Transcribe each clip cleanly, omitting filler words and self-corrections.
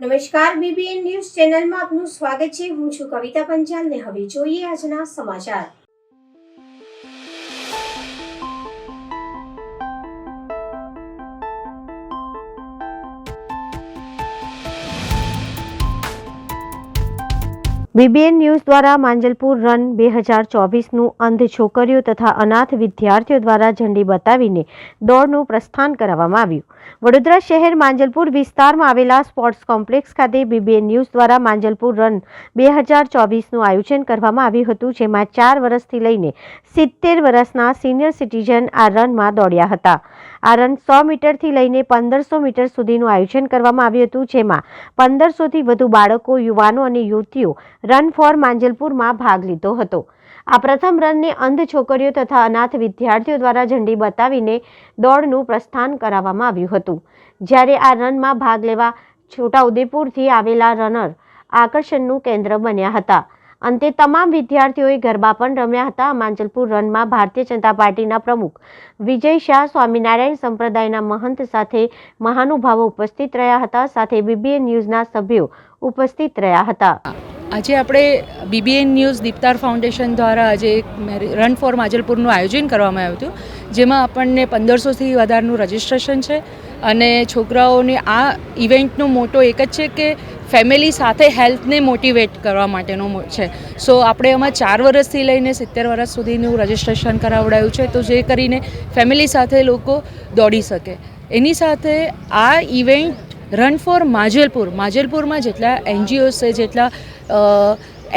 નમસ્કાર, BBN news ચેનલમાં આપનું સ્વાગત છે। હું છું કવિતા પંચાલ ને હવે જોઈએ આજના સમાચાર। બીબીએન ન્યૂઝ દ્વારા માંજલપુર રન 2024નું અંધ છોકરીઓ તથા અનાથ વિદ્યાર્થીઓ દ્વારા ઝંડી બતાવીને દોડનું પ્રસ્થાન કરાવવામાં આવ્યું। વડોદરા શહેર માંજલપુર વિસ્તારમાં આવેલા સ્પોર્ટ્સ કોમ્પ્લેક્સ ખાતે બીબીએન ન્યૂઝ દ્વારા માંજલપુર રન 2024નું આયોજન કરવામાં આવ્યું હતું, જેમાં 4 વર્ષથી લઈને 70 વર્ષના સિનિયર સિટીઝન આ રનમાં દોડ્યા હતા। આ રન 100 મીટરથી લઈને 1500 મીટર સુધીનું આયોજન કરવામાં આવ્યું હતું, જેમાં 1500થી વધુ બાળકો, યુવાનો અને યુવતીઓ રન ફોર માંજલપુરમાં ભાગ લીધો હતો। આ પ્રથમ રનને અંધ છોકરીઓ તથા અનાથ વિદ્યાર્થીઓ દ્વારા ઝંડી બતાવીને દોડનું પ્રસ્થાન કરાવવામાં આવ્યું હતું। જ્યારે આ રનમાં ભાગ લેવા છોટાઉદેપુરથી આવેલા રનર આકર્ષણનું કેન્દ્ર બન્યા હતા। અંતે તમામ વિદ્યાર્થીઓએ ગરબા પણ રમ્યા હતા। માંજલપુર રનમાં ભારતીય જનતા પાર્ટીના પ્રમુખ વિજય શાહ, સ્વામિનારાયણ સંપ્રદાયના મહંત સાથે મહાનુભાવો ઉપસ્થિત રહ્યા હતા। સાથે બીબીએન ન્યૂઝના સભ્યો ઉપસ્થિત રહ્યા હતા। આજે આપણે બીબીએન ન્યૂઝ દીપતાર ફાઉન્ડેશન દ્વારા આજે રન ફોર માંજલપુરનું આયોજન કરવામાં આવ્યું હતું, જેમાં આપણને 1500થી વધારનું રજિસ્ટ્રેશન છે અને છોકરાઓને આ ઇવેન્ટનો મોટો એક જ છે કે ફેમિલી સાથે હેલ્થને મોટિવેટ કરવા માટેનો છે। સો આપણે એમાં 4 વર્ષથી લઈને 70 વર્ષ સુધીનું રજિસ્ટ્રેશન કરાવડાયું છે, તો જે કરીને ફેમિલી સાથે લોકો દોડી શકે। એની સાથે આ ઇવેન્ટ રન ફોર માંજલપુરમાં જેટલા એનજીઓસ છે, જેટલા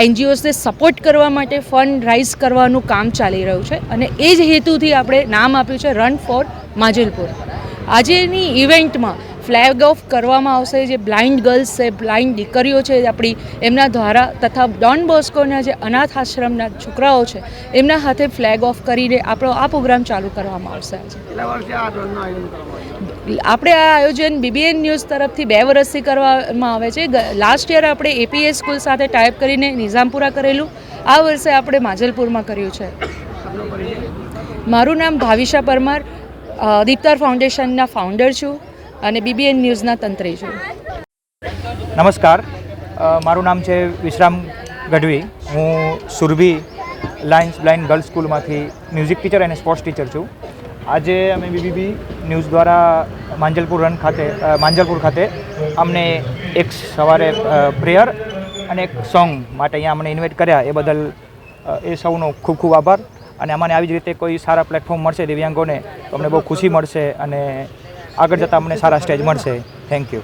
એનજીઓસને સપોર્ટ કરવા માટે ફંડ રાઇઝ કરવાનું કામ ચાલી રહ્યું છે અને એ જ હેતુથી આપણે નામ આપ્યું છે રન ફોર માંજલપુર। આજેની ઇવેન્ટમાં ફ્લેગ ઓફ કરવામાં આવશે। જે બ્લાઇન્ડ ગર્લ્સ છે, બ્લાઇન્ડ દીકરીઓ છે આપણી, એમના દ્વારા તથા ડોન બોસ્કોના જે અનાથ આશ્રમના છોકરાઓ છે એમના હાથે ફ્લેગ ઓફ કરીને આપણો આ પ્રોગ્રામ ચાલુ કરવામાં આવશે। આપણે આ આયોજન બીબીએન ન્યૂઝ તરફથી 2 વર્ષથી કરવામાં આવે છે। લાસ્ટ યર આપણે એપીએસ સ્કૂલ સાથે ટાઈપ કરીને નિઝામપુરા કરેલું, આ વર્ષે આપણે માંજલપુરમાં કર્યું છે। મારું નામ ભાવિશા પરમાર, દીપતાર ફાઉન્ડેશનના ફાઉન્ડર છું અને બીબીએન ન્યૂઝના તંત્રી છું। નમસ્કાર, મારું નામ છે વિશ્રામ ગઢવી। હું સુરભી લાયન્સ બ્લાઇન્ડ ગર્લ્સ સ્કૂલમાંથી મ્યુઝિક ટીચર અને સ્પોર્ટ્સ ટીચર છું। આજે અમે બીબીબી ન્યૂઝ દ્વારા માંજલપુર ખાતે અમને એક સવારે પ્રેયર અને એક સોંગ માટે અહીંયા અમને ઇન્વાઇટ કર્યા, એ બદલ એ સૌનો ખૂબ ખૂબ આભાર। અને અમને આવી જ રીતે કોઈ સારા પ્લેટફોર્મ મળશે દિવ્યાંગોને તો અમને બહુ ખુશી મળશે અને આગળ જતાં અમને સારા સ્ટેજ મળશે। Thank you.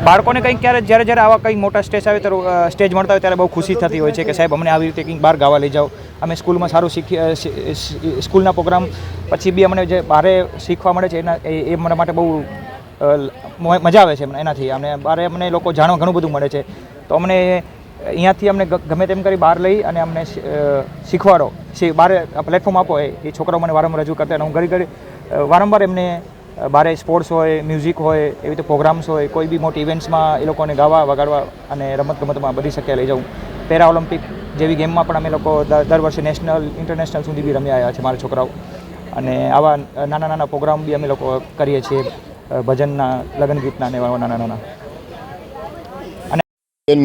બાળકોને કંઈક જ્યારે આવા કંઈક મોટા સ્ટેજ મળતા હોય ત્યારે બહુ ખુશી થતી હોય છે કે સાહેબ અમને આવી રીતે કંઈક બહાર ગાવા લઈ જાઓ। અમે સ્કૂલમાં સારું સ્કૂલના પ્રોગ્રામ પછી બી અમને જે બહાર શીખવા મળે છે એ મારા માટે બહુ મજા આવે છે એનાથી। અમને બહાર અમને લોકો જાણવા ઘણું બધું મળે છે, તો અમને અહીંયાથી અમને ગમે તેમ કરી બહાર લઈ અને અમને શીખવાડો, બહાર પ્લેટફોર્મ આપો। એ છોકરાઓ મને વારંવાર રજૂ કરતા અને હું ઘડી વારંવાર એમને બહાર સ્પોર્ટ્સ હોય, મ્યુઝિક હોય, એવી રીતે પ્રોગ્રામ્સ હોય, કોઈ બી મોટી ઇવેન્ટ્સમાં એ લોકોને ગાવા વગાડવા અને રમતગમતમાં બધી શક્ય લઈ જાઉં। પેરા ઓલિમ્પિક જેવી ગેમમાં પણ અમે લોકો દર વર્ષે નેશનલ, ઇન્ટરનેશનલ સુધી બી રમ્યા આવ્યા છે મારા છોકરાઓ। અને આવા નાના પ્રોગ્રામ બી અમે લોકો કરીએ છીએ, ભજનના, લગ્ન ગીતના ને એવા નાના। અને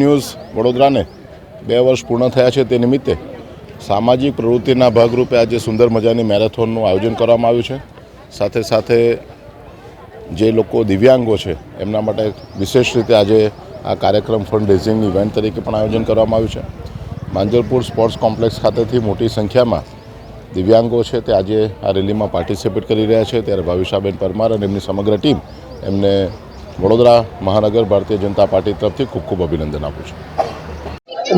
ન્યૂઝ વડોદરાને 2 વર્ષ પૂર્ણ થયા છે, તે નિમિત્તે સામાજિક પ્રવૃત્તિના ભાગરૂપે આજે સુંદર મજાની મેરેથોનનું આયોજન કરવામાં આવ્યું છે। સાથે સાથે જે લોકો દિવ્યાંગો છે એમના માટે વિશેષ રીતે આજે આ કાર્યક્રમ ફંડ રેઝિંગ ઇવેન્ટ તરીકે પણ આયોજન કરવામાં આવ્યું છે। માંજલપુર સ્પોર્ટ્સ કોમ્પ્લેક્સ ખાતેથી મોટી સંખ્યામાં દિવ્યાંગો છે તે આજે આ રેલીમાં પાર્ટિસિપેટ કરી રહ્યા છે। ત્યારે ભાવિશાબેન પરમાર અને એમની સમગ્ર ટીમ એમને વડોદરા મહાનગર ભારતીય જનતા પાર્ટી તરફથી ખૂબ ખૂબ અભિનંદન આપું છું।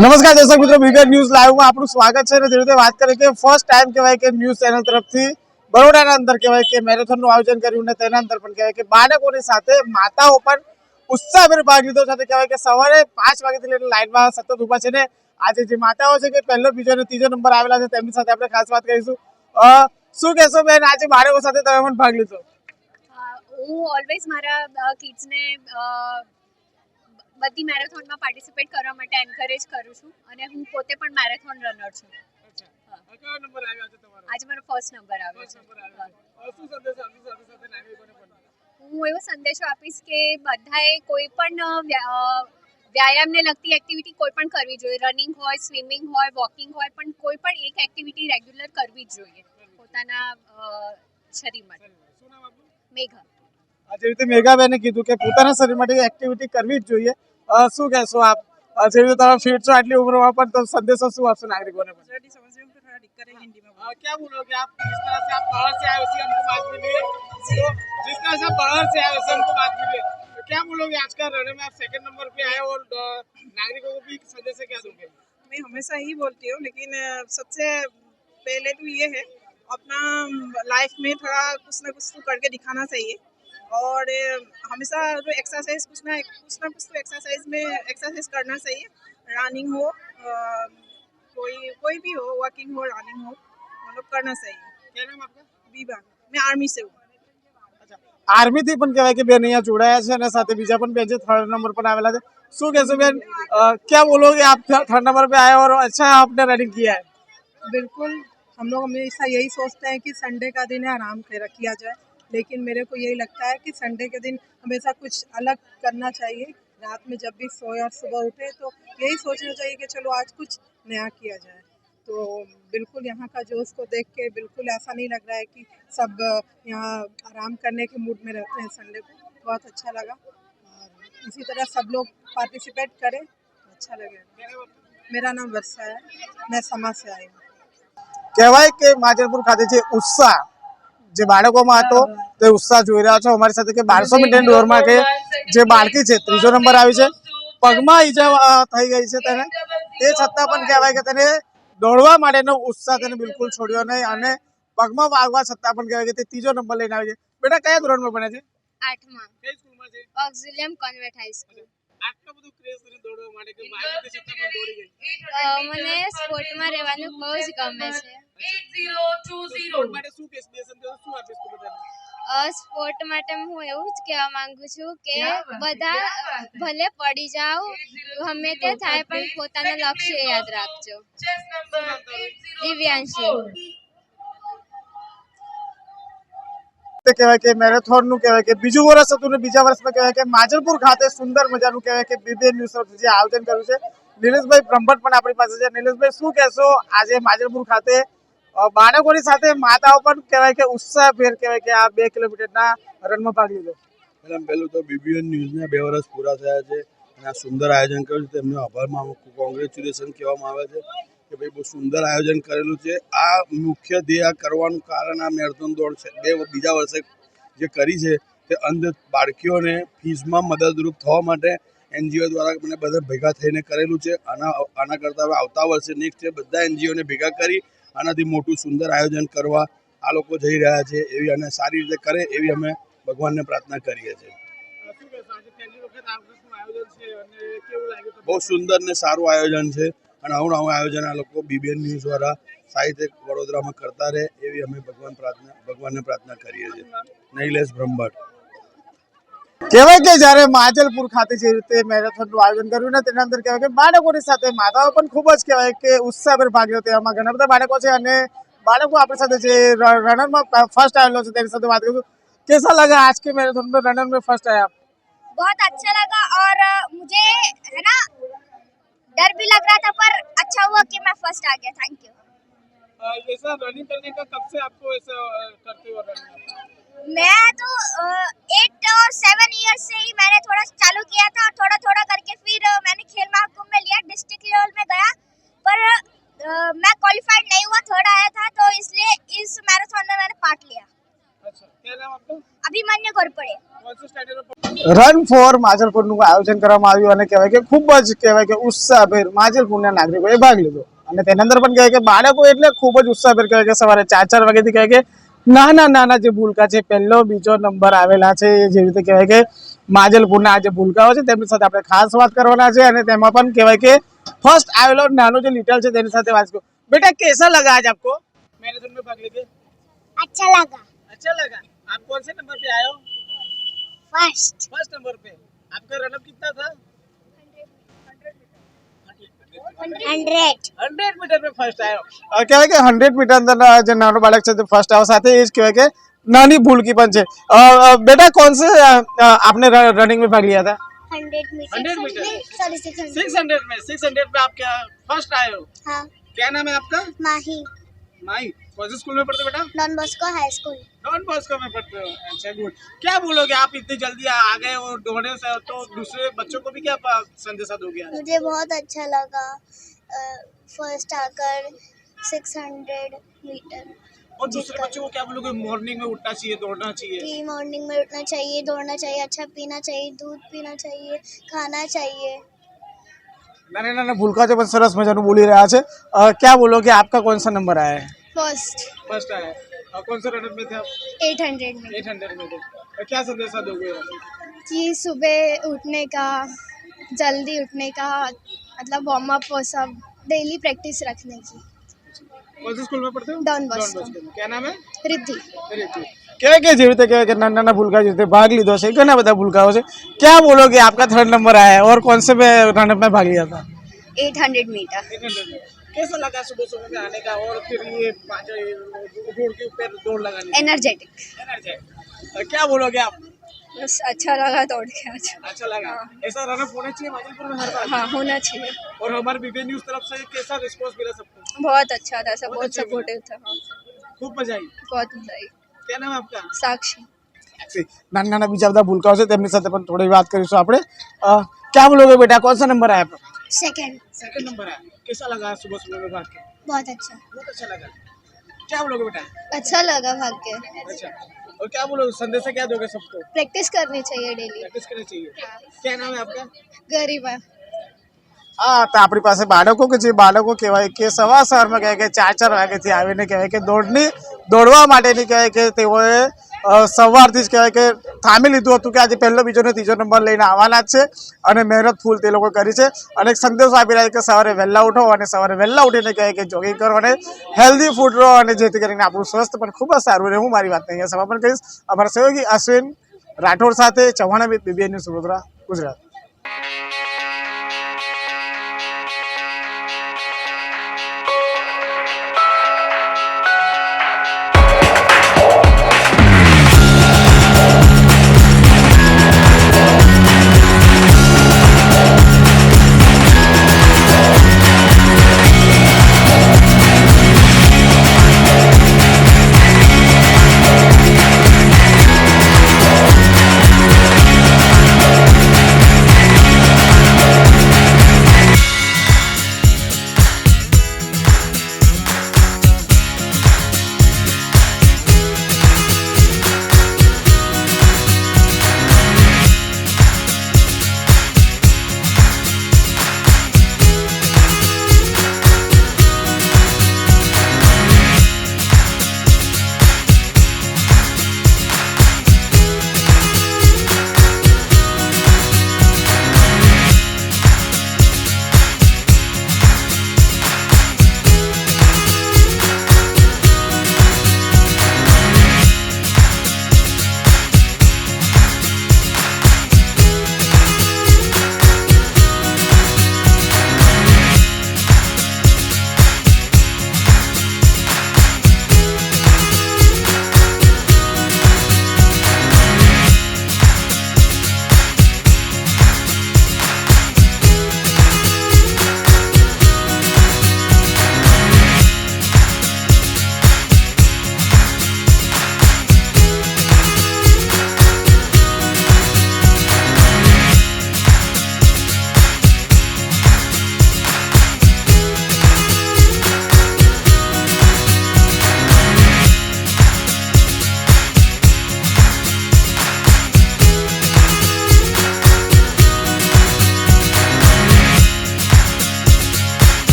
નમસ્કાર દર્શક મિત્રો, બીબીએન ન્યૂઝ લાઈવમાં આપનું સ્વાગત છે। અને જે વાત કરીએ કે ફર્સ્ટ ટાઈમ કહેવાય કે ન્યૂઝ ચેનલ તરફથી બરોડાના અંદર કહેવાય કે મેરેથોનનું આયોજન કર્યું ને તેના અંદર પણ કહેવાય કે બાળકોની સાથે માતાઓ પણ ઉત્સાહભેર ભાગ લીધો। સાથે કહેવાય કે સવારે 5 વાગ્યાથી લઈને લાઈનમાં સતત ઊભા છે ને આજે જે માતાઓ છે કે પહેલો, બીજો અને ત્રીજો નંબર આવેલા છે તેમની સાથે આપણે ખાસ વાત કરીશું। શું કહેશો બેન, આજે બાળકો સાથે તમે પણ ભાગ લીધો? હું ઓલવેઝ મારા કિડ્સને બધી મેરેથોનમાં પાર્ટિસિપેટ કરવા માટે એન્કરેજ કરું છું અને હું પોતે પણ મેરેથોન રનર છું। કયો નંબર આવ્યો છે તમારો? આજે મારો ફર્સ્ટ નંબર આવ્યો છે। શું સંદેશ આપશો સાથે નાગરિકોને પણ? હું એવો સંદેશો આપીશ કે બધાએ કોઈ પણ વ્યાયામને લગતી એક્ટિવિટી કોઈ પણ કરવી જોઈએ. રનિંગ હોય, સ્વિમિંગ હોય, વોકિંગ હોય, પણ કોઈ પણ એક એક્ટિવિટી રેગ્યુલર કરવી જ જોઈએ પોતાના શરીર માટે. મેઘા. જે રીતે મેઘાબેને કીધું કે પોતાના શરીર માટે એક્ટિવિટી કરવી જ જોઈએ. શું કહેશો આપ? જે રીતે તમે ફિટ છો આટલી ઉંમરમાં પણ તો સંદેશો શું આપશો नागरिकों को? क्या बोलोगे आप? जिस तरह से आप बाहर से आए उसी हमको बात मिली है। तो जिस तरह से आप बाहर से आए उसे हमको बात मिली है। तो क्या बोलोगे आज का रन में आप सेकंड नंबर पे आए और नागरिकों को भी संदेश क्या दोगे? मैं हमेशा ही बोलती हूँ, लेकिन सबसे पहले तो ये है अपना लाइफ में थोड़ा कुछ ना कुछ तो करके दिखाना चाहिए। और हमेशा तो एक्सरसाइज कुछ ना कुछ तो एक्सरसाइज करना चाहिए। रनिंग हो, कोई भी हो, वॉकिंग हो, रनिंग हो, मतलब करना चाहिए। क्या नाम आपका? बीबा, मैं आर्मी से हूँ। આર્મી થી પણ કહેવાય કે બેન અહીંયા જોડાયા છે અને સાથે બીજા પણ બેન છે થર્ડ નંબર પર આવેલા છે. શું કહેશો બેન? क्या बोलोगे आप थर्ड नंबर पे आए और अच्छा आपने रनिंग किया है? बिल्कुल, हम लोग हमेशा यही सोचते हैं कि संडे का दिन है आराम किया जाए, लेकिन मेरे को यही लगता है कि संडे के दिन हमेशा कुछ अलग करना चाहिए। रात में जब भी सोए और सुबह उठे तो यही सोचना चाहिए कि चलो आज कुछ नया किया जाए। तो बिल्कुल यहाँ का जोश को देख के बिल्कुल ऐसा नहीं लग रहा है कि सब यहाँ आराम करने के मूड में रहते हैं संडे को। बहुत अच्छा लगा और इसी तरह सब लोग पार्टिसिपेट करें तो अच्छा लगेगा। मेरा नाम वर्षा है, मैं समा से आई हूँ। કહેવાય કે માજલપુર ખાતે જે ઉત્સાહ જે બાળકોમાં હતો તે ઉત્સાહ જોઈ રહ્યા છો અમારી સાથે કે 1200 મીટર દોડમાં કે જે બાળકી છે ત્રીજો નંબર આવી છે. પગમાં ઈજા થઈ ગઈ છે તેને, તે છતાં પણ કહેવાય કે તેને દોડવા માટેનો ઉત્સાહ તેને બિલકુલ છોડ્યો નહીં અને પગમાં વાગવા છતાં પણ કહેવાય કે તે ત્રીજો નંબર લઈને આવી છે. બેટા કયા ધોરણમાં ભણે છે? 8માં કઈ સ્કૂલમાં છે? ઓક્ઝિલિયમ કોન્વેન્ટ હાઈસ્કૂલ. આટલો બધો ક્રેઝ તેને દોડવા માટે કે વાગી તે છતાં પણ દોડી ગઈ. મને સ્પોર્ટમાં રહેવાનું બહુ જ ગમે છે. સ્પોર્ટ માટે શું સ્પેશિયલ શું આપીશ તું બધાને? સ્પોર્ટ માટે હું એવું જ કહેવા માંગુ છું કે બધા ભલે પડી જાઓ ગમે તે થાય પણ પોતાના લક્ષ્ય યાદ રાખજો. દિવ્યાંશી. તે કહેવાય કે મેરેથોન નું કહેવાય કે બીજું વર્ષ હતું ને બીજા વર્ષમાં કહેવાય કે માજલપુર ખાતે સુંદર મજાનું કહેવાય કે બીબીએન ન્યૂઝ તરફથી જે આયોજન કર્યું છે. નિલેશભાઈ બ્રહ્મભટ્ટ પણ આપણી પાસે છે. નિલેશભાઈ શું કહેશો આજે માજલપુર ખાતે બાળકોની સાથે માતાઓ પણ કહેવાય કે ઉત્સાહભેર કહેવાય કે આ 2 કિલોમીટરના રનમાં ભાગ લીધો? પહેલું તો બીબીએન ન્યૂઝના 2 વર્ષ પૂરા થયા છે અને આ સુંદર આયોજન કર્યું છે તેમનો આભારમાં કોંગ્રેચ્યુલેશન કહેવામાં આવે છે કે ભાઈ બહુ સુંદર આયોજન કરેલું છે. આ મુખ્ય ધ્યેય કરવાનું કારણ આ મેરેથોન દોડ છે. બીજા વર્ષે જે કરી છે તે અંધ બાળકીઓને ફીસમાં મદદરૂપ થવા માટે એનજીઓ દ્વારા મને બધા ભેગા થઈને કરેલું છે. આના કરતાં હવે આવતા વર્ષે નેક્સ્ટ યર બધા એનજીઓને ભેગા કરી આનાથી મોટું સુંદર આયોજન કરવા આ લોકો જઈ રહ્યા છે એવી અને સારી રીતે કરે એવી અમે ભગવાનને પ્રાર્થના કરીએ છીએ. બહુ સુંદર ને સારું આયોજન છે અને આવું આયોજન આ લોકો બીબીએન ન્યૂઝ દ્વારા સારી રીતે વડોદરામાં કરતા રહે એવી અમે ભગવાનને પ્રાર્થના કરીએ છીએ. નિલેશ બ્રહ્મભટ્ટ. કહેવાય કે જ્યારે માજલપુર ખાતે જે રીતે મેરેથોનનું આયોજન કર્યું ને તેના અંદર કહેવાય કે બાળકોની સાથે માતાઓ પણ ખૂબ જ કહેવાય કે ઉત્સાહભેર ભાગ લીધો. તેમાં ઘણા બધા બાળકો છે અને બાળકો આપણી સાથે જે રનરમાં ફર્સ્ટ આવેલો છે તેની સાથે વાત કરીશું. कैसा लगा आज के मैराथन में रनर में फर्स्ट आया आप? बहुत अच्छा लगा और मुझे है ना डर भी लग रहा था पर अच्छा हुआ कि मैं फर्स्ट आ गया. Thank you. ऐसा रनिंग करने का कब से आपको ऐसा करते हो रनिंग? मैं तो 8 और 7 ईयर्स से ही मैंने थोड़ा चालू किया था और थोड़ा थोड़ा करके फिर मैंने खेल महाकुंभ में लिया, डिस्ट्रिक्ट लेवल में गया पर मैं क्वालिफाइड नहीं हुआ, थर्ड आया था तो इसलिए इस मैराथन में मैंने पार्ट लिया. अच्छा, क्या नाम आपका? अभिमन्यु घोरपड़े. રન ફોર માજલપુરનું આયોજન કરવામાં આવ્યું અને કહેવાય કે ખૂબ જ કહેવાય કે ઉત્સાહભેર માજલપુરના નાગરિકોએ ભાગ લીધો અને તેના અંદર પણ કહેવાય કે બાળકો એટલે ખૂબ જ ઉત્સાહભેર કહેવાય કે સવારે 4 વાગ્યાથી કહેવાય કે નાના જે ભૂલકા છે પહેલો બીજો નંબર આવેલા છે જે રીતે કહેવાય કે માજલપુરના જે ભૂલકાઓ છે તેમની સાથે આપણે ખાસ વાત કરવાના છે અને તેમાં પણ કહેવાય કે ફર્સ્ટ આવેલો નાનો જે લિટલ છે તેની સાથે વાત કરું. બેટા कैसा लगा आज आपको मैराथन में भाग लेके? अच्छा लगा. अच्छा लगा. आप कौन से नंबर पे आए हो? फर्स्ट नंबर पे. आपका रनअप कितना था? 100 मीटर में फर्स्ट आयो. કહેવાય કે 100 મીટર અંદર જે નાનો બાળક છે તે ફર્સ્ટ આવ્યો સાથે એ જ કહેવાય કે नानी भूल की पंच है। बेटा कौन से आपने रनिंग में भाग लिया था? 100 मीटर 100 मीटर? सॉरी 600 600 में 600 में आप क्या फर्स्ट आए हो? हाँ क्या नाम है आपका? माही माई। कौन से स्कूल में पढ़ते हो बेटा? Don Bosco high school. Don Bosco में पढ़ते हो। अच्छा गुड। क्या बोलोगे आप इतनी जल्दी आ गए और दौड़ने से, तो दूसरे बच्चों को भी क्या संदेशा दोगे? मुझे बहुत अच्छा लगा फर्स्ट आकर 600 मीटर और दूसरे बच्चों को क्या बोलोगे? मॉर्निंग में उठना चाहिए, दौड़ना चाहिए? की मॉर्निंग में उठना चाहिए, दौड़ना चाहिए, अच्छा पीना चाहिए, दूध पीना चाहिए, खाना चाहिए। નાના નાના ભૂલકા છે પણ સરસ મજાનું બોલી રહ્યા છે। क्या बोलोगे आपका कौन सा नंबर आया है? फर्स्ट फर्स्ट आया है। कौन सा रनर में थे आप? 800 में 800 में थे। क्या संदेशा दोगे? कि सुबह उठने का, जल्दी उठने का, मतलब वार्म अप वो सब डेली प्रैक्टिस रखने की। कौन से स्कूल में पढ़ते हो? Don Bosco. क्या नाम है? रिद्धि। કહેવાય કે જેવી રીતે કહેવાય કે નાના નાના ભૂલકા જે રીતે ભાગ લીધો છે, ઘણા બધા ભૂલકાઓ છે। क्या बोलोगे आपका 3rd नंबर आया है और कौन से में रनअप में भाग लिया था? 800 मीटर। 800 में। कैसा लगा सुबह सुबह में आने का और फिर ये रोड के ऊपर दौड़ लगाने का? एनर्जेटिक। क्या बोलोगे आप? बस अच्छा लगा दौड़ के आज। अच्छा लगा। ऐसा रनअप होना चाहिए माजलपुर में हर बार। हाँ होना चाहिए। और हमारे बीबी न्यूज तरफ से कैसा रिस्पॉन्स मिला सबको? बहुत अच्छा था, सब बहुत बहुत अच्छा सपोर्टिव था। हाँ खूब मजा आई। बहुत मजा आई। क्या नाम है आपका? साक्षी। નાના નાના બીજા બધા ભૂલકાઓ છે, તેમની સાથે પણ થોડી વાત કરીશું આપણે। क्या बोलोगे बेटा, कौन सा नंबर आया? सेकंड। 2nd नंबर आया। कैसा लगा सुबह सुबह में भाग के? बहुत अच्छा। बहुत अच्छा लगा। क्या बोलोगे बेटा? अच्छा लगा भाग के। अच्छा। और क्या बोलोगे, संदेशा क्या दोगे सबको? प्रैक्टिस करनी चाहिए डेली। પ્રેક્ટિસ કરવી चाहिए। क्या नाम है आपका? ગરિમા। હા, તો આપણી પાસે બાળકો કે જે બાળકો કહેવાય કે સવાર સવારમાં કહેવાય કે 4 વાગ્યાથી આવીને કહેવાય કે દોડવા માટેની કહેવાય કે તેઓએ સવારથી જ કહેવાય કે થામી લીધું હતું કે આજે પહેલો બીજો ને ત્રીજો નંબર લઈને આવવાના જ છે અને મહેનત ફૂલ તે લોકો કરી છે અને એક સંદેશો આપી રહ્યા છે કે સવારે વહેલા ઉઠો અને સવારે વહેલા ઉઠીને કહેવાય કે જોગિંગ કરો અને હેલ્ધી ફૂડ લો અને જેથી કરીને આપણું સ્વાસ્થ્ય પણ ખૂબ જ સારું રહે। હું મારી વાતને અહીંયા સમાપન કરીશ। અમારા સહયોગી અશ્વિન રાઠોડ સાથે ચૌહાણ બીબીએન ન્યૂઝ વડોદરા, ગુજરાત।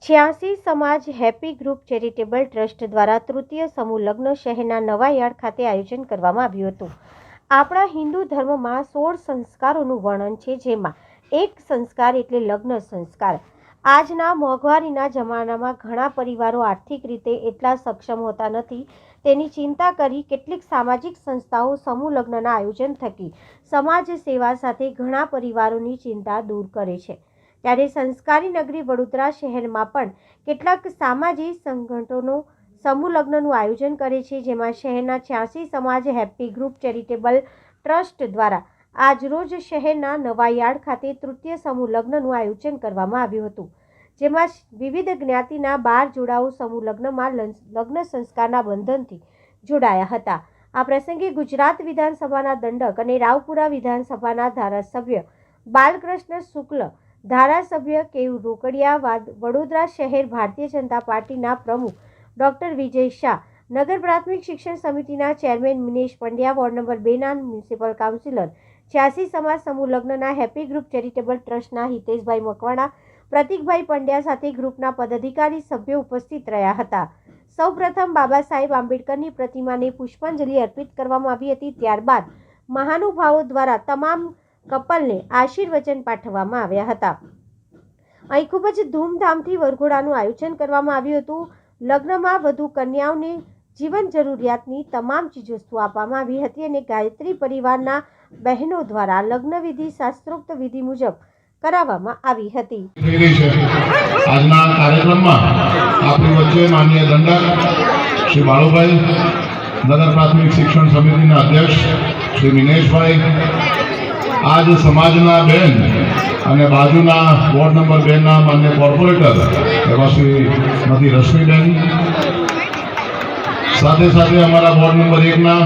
86 સમાજ હેપી ગ્રુપ ચેરિટેબલ ટ્રસ્ટ દ્વારા તૃતીય સમૂહ લગ્ન શહેરના નવાયાર્ડ ખાતે આયોજન કરવામાં આવ્યું હતું. આપણા હિન્દુ ધર્મમાં 16 સંસ્કારોનું વર્ણન છે, જેમાં એક સંસ્કાર એટલે લગ્ન સંસ્કાર. આજના મોંઘવારીના જમાનામાં ઘણા પરિવારો આર્થિક રીતે એટલા સક્ષમ હોતા નથી. તેની ચિંતા કરી કેટલીક સામાજિક સંસ્થાઓ સમૂહ લગ્નના આયોજન થકી સમાજ સેવા સાથે ઘણા પરિવારોની ચિંતા દૂર કરે છે. ત્યારે સંસ્કારી નગરી વડોદરા શહેરમાં પણ કેટલાક સામાજિક સંગઠનો સમૂહ લગ્નનું આયોજન કરે છે, જેમાં શહેરના 86 સમાજ હેપી ગ્રુપ ચેરિટેબલ ટ્રસ્ટ દ્વારા આજરોજ શહેરના નવાયાર્ડ ખાતે તૃતીય સમૂહ લગ્નનું આયોજન કરવામાં આવ્યું હતું, જેમાં વિવિધ જ્ઞાતિના 12 જોડાઓ સમૂહ લગ્નમાં લગ્ન સંસ્કારના બંધનથી જોડાયા હતા. આ પ્રસંગે ગુજરાત વિધાનસભાના દંડક અને રાવપુરા વિધાનસભાના ધારાસભ્ય બાલકૃષ્ણ શુક્લ, ધારાસભ્ય કેયુ રોકડિયા, વડોદરા શહેર ભારતીય જનતા પાર્ટીના પ્રમુખ ડોક્ટર વિજય શાહ, નગર પ્રાથમિક શિક્ષણ સમિતિના chairman Minesh Pandya, ward number 2ના મ્યુનિસિપલ કાઉન્સિલર, 86 સમાજ સમૂહ લગ્નના હેપી ગ્રુપ ચેરિટેબલ ટ્રસ્ટના હિતેશભાઈ મકવાણા, પ્રતિકભાઈ પંડ્યા સાથે ગ્રુપના પદાધિકારી સભ્યો ઉપસ્થિત રહ્યા હતા. સૌપ્રથમ બાબા સાહેબ આંબેડકરની પ્રતિમાને પુષ્પાંજલિ અર્પિત કરવામાં આવી હતી. ત્યારબાદ મહાનુભાવો દ્વારા તમામ કપલને આશીર્વચન પાઠવવામાં આવ્યા હતા. અહીં ખૂબ જ ધૂમધામથી વરઘોડાનું આયોજન કરવામાં આવ્યું હતું. લગ્નમાં વધુ કન્યાઓને જીવન જરૂરિયાતની તમામ ચીજવસ્તુ આપવામાં આવી હતી અને ગાયત્રી પરિવારના બહેનો દ્વારા લગ્નવિધિ શાસ્ત્રોક્ત વિધિ મુજબ કરાવવામાં આવી હતી. આજના કાર્યક્રમમાં આપણી વચ્ચે માનનીય દંડક શ્રી બાળુભાઈ, નગર પ્રાથમિક શિક્ષણ સમિતિના અધ્યક્ષ શ્રી મિનેશભાઈ, આજ સમાજના બેન અને બાજુના વોર્ડ નંબર 2ના માન્ય કોર્પોરેટર એવા શ્રીમતી રશ્મિબેન, સાથે સાથે અમારા વોર્ડ નંબર 1ના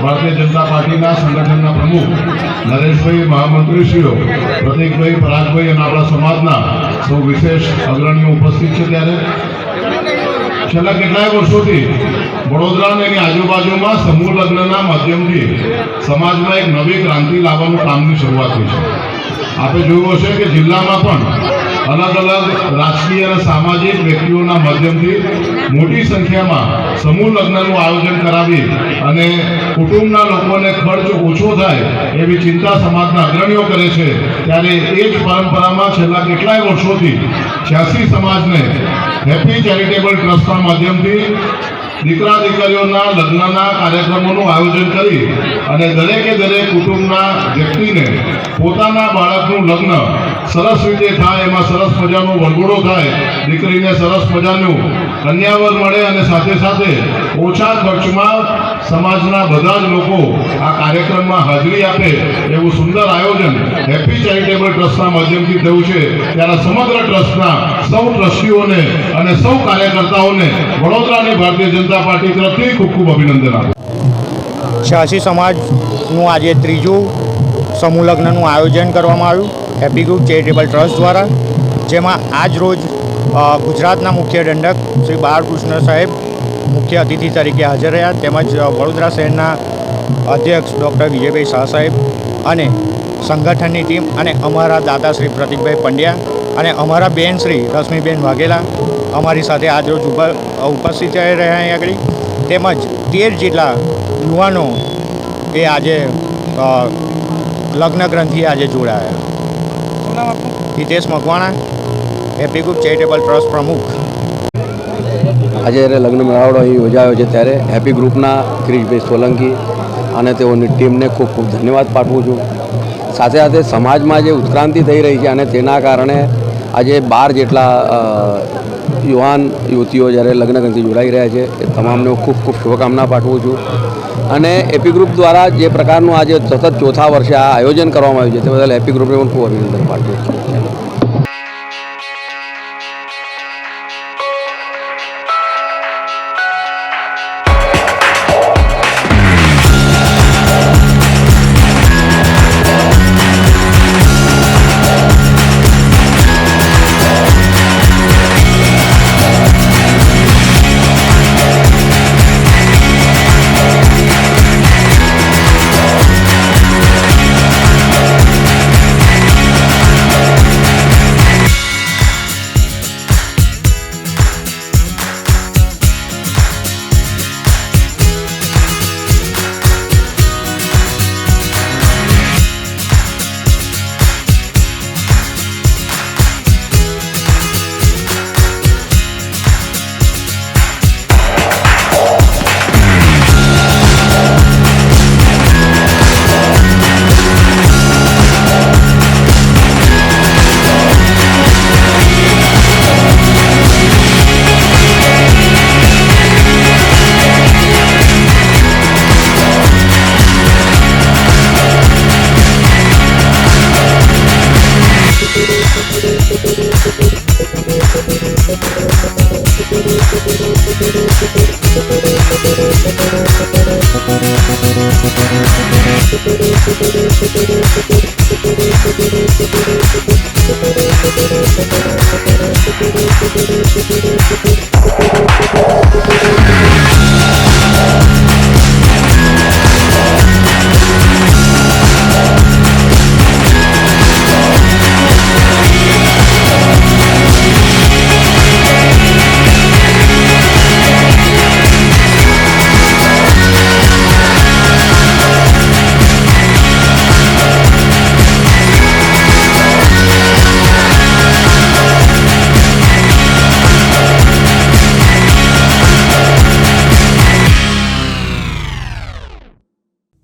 ભારતીય જનતા પાર્ટીના સંગઠનના પ્રમુખ નરેશભાઈ, મહામંત્રીશ્રીઓ પ્રતિકભાઈ, પરાગભાઈ અને આપણા સમાજના સૌ વિશેષ અગ્રણીઓ ઉપસ્થિત છે. ત્યારે છેલ્લા કેટલાય વર્ષોથી વડોદરા અને એની આજુબાજુમાં સમૂહ લગ્નના માધ્યમથી સમાજમાં એક નવી ક્રાંતિ લાવવાનું કામની શરૂઆત થઈ છે. આપણે જોયું હશે કે જિલ્લામાં પણ અલગ અલગ રાજકીય અને સામાજિક વ્યક્તિઓના માધ્યમથી મોટી સંખ્યામાં સમૂહ લગ્નનું આયોજન કરાવી અને કુટુંબના લોકોને ખર્ચ ઓછો થાય એવી ચિંતા સમાજના અગ્રણીઓ કરે છે. ત્યારે એ જ પરંપરામાં છેલ્લા કેટલાય વર્ષોથી 86 સમાજને હેપી ચેરિટેબલ ટ્રસ્ટના માધ્યમથી દીકરા દીકરીઓના લગ્નના કાર્યક્રમોનું આયોજન કરી અને દરેકે દરેક કુટુંબના વ્યક્તિને પોતાના બાળકનું લગ્ન સરસ રીતે થાય, એમાં સરસ મજાનો વરઘોડો થાય, દીકરીને સરસ મજાનું કન્યાવર મળે અને સાથે સાથે ઓછા ખર્ચમાં સમાજના બધા જ લોકો આ કાર્યક્રમમાં હાજરી આપે એવું સુંદર આયોજન હેપી ચેરિટેબલ ટ્રસ્ટના માધ્યમથી થયું છે. ત્યારે સમગ્ર ટ્રસ્ટના સૌ ટ્રસ્ટીઓને અને સૌ કાર્યકર્તાઓને વડોદરાની ભારતીય જનતા પાર્ટી તરફથી ખૂબ ખૂબ અભિનંદન આપું. 86 સમાજનું આજે ત્રીજું સમૂહ લગ્નનું આયોજન કરવામાં આવ્યું હેપી ગ્રુપ ચેરિટેબલ ટ્રસ્ટ દ્વારા, જેમાં આજ રોજ ગુજરાતના મુખ્ય દંડક શ્રી બાળકૃષ્ણ સાહેબ મુખ્ય અતિથિ તરીકે હાજર રહ્યા, તેમજ વડોદરા શહેરના અધ્યક્ષ ડૉક્ટર વિજયભાઈ શાહ સાહેબ અને સંગઠનની ટીમ અને અમારા દાદા શ્રી પ્રતિકભાઈ પંડ્યા અને અમારા બેન શ્રી રશ્મિબેન વાઘેલા અમારી સાથે આજરોજ ઉપસ્થિત રહ્યા અહીં આગળ, તેમજ 13 જેટલા યુવાનો એ આજે લગ્ન ગ્રંથિએ આજે જોડાયા. Hitesh Makwana, happy group charitable trust પ્રમુખ. આજે લગ્ન મેળાવડો અહીં યોજાયો છે ત્યારે હેપી ગ્રુપના ક્રિશભાઈ સોલંકી અને તેઓની ટીમને ખૂબ ખૂબ ધન્યવાદ પાઠવું છું. સાથે સાથે સમાજમાં જે ઉત્ક્રાંતિ થઈ રહી છે અને તેના કારણે આજે 12 જેટલા યુવાન યુવતીઓ જ્યારે લગ્ન ગ્રંથિ જોડાઈ રહ્યા છે એ તમામને હું ખૂબ ખૂબ શુભકામના પાઠવું છું. અને હેપી ગ્રુપ દ્વારા જે પ્રકારનું આજે સતત ચોથા વર્ષે આ આયોજન કરવામાં આવ્યું છે તે બદલ હેપી ગ્રુપને પણ ખૂબ અભિનંદન પાઠવું છું.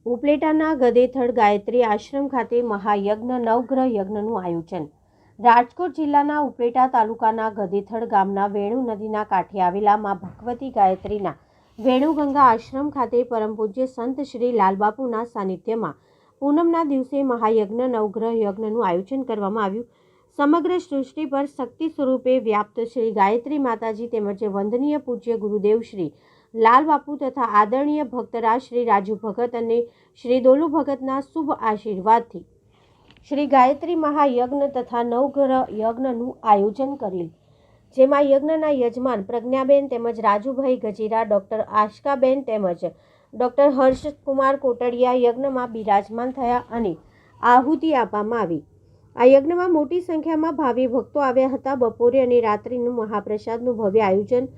ઉપલેટાના ગદેથડ ગાયત્રી આશ્રમ ખાતે મહાયજ્ઞ નવગ્રહ યજ્ઞનું આયોજન. રાજકોટ જિલ્લાના ઉપલેટા તાલુકાના ગદેથડ ગામના વેણુ નદીના કાંઠે આવેલા મા ભગવતી ગાયત્રીના વેણુગંગા આશ્રમ ખાતે પરમ પૂજ્ય સંત શ્રી લાલબાપુના સાનિધ્યમાં પૂનમના દિવસે મહાયજ્ઞ નવગ્રહ યજ્ઞનું આયોજન કરવામાં આવ્યું. સમગ્ર સૃષ્ટિ પર શક્તિ સ્વરૂપે વ્યાપ્ત શ્રી ગાયત્રી માતાજી તેમજ વંદનીય પૂજ્ય ગુરુદેવ શ્રી લાલબાપુ તથા આદરણીય ભક્તરાજ શ્રી રાજુ ભગત અને શ્રી દોલુ ભગતના શુભ આશીર્વાદથી શ્રી ગાયત્રી મહાયજ્ઞ તથા નવગ્રહ યજ્ઞનું આયોજન કરેલ, જેમાં યજ્ઞના યજમાન પ્રજ્ઞાબેન તેમજ રાજુભાઈ ગજેરા, ડૉક્ટર આશકાબેન તેમજ ડૉક્ટર હર્ષકુમાર કોટડિયા યજ્ઞમાં બિરાજમાન થયા અને આહુતિ આપવામાં આવી. આ યજ્ઞમાં મોટી સંખ્યામાં ભાવિ ભક્તો આવ્યા હતા. બપોરે અને રાત્રિનું મહાપ્રસાદનું ભવ્ય આયોજન,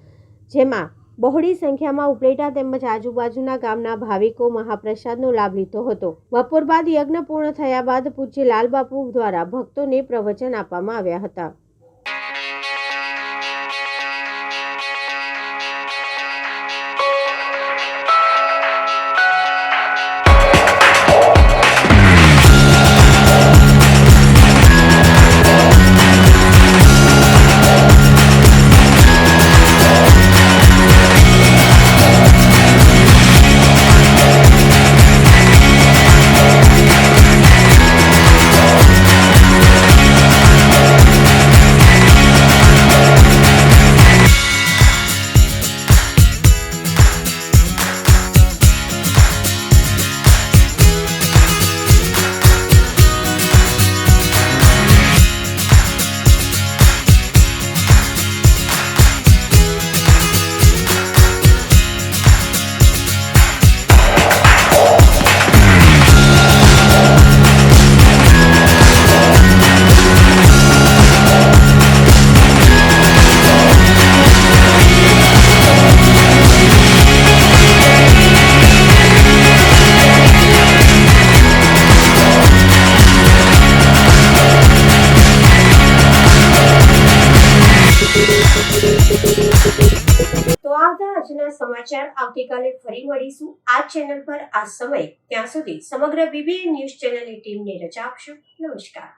જેમાં બહોળી સંખ્યામાં ઉપલેટા તેમજ આજુબાજુના ગામના ભાવિકો મહાપ્રસાદનો લાભ લીધો હતો. બપોર બાદ યજ્ઞ પૂર્ણ થયા બાદ પૂજ્ય લાલબાપુ દ્વારા ભક્તોને પ્રવચન આપવામાં આવ્યા હતા. સમાચાર આવતીકાલે ફરી મળીશું આ ચેનલ પર આ સમય. ત્યાં સુધી સમગ્ર બીબીએન ન્યૂઝ ચેનલની ટીમને રજા આપશો. નમસ્કાર.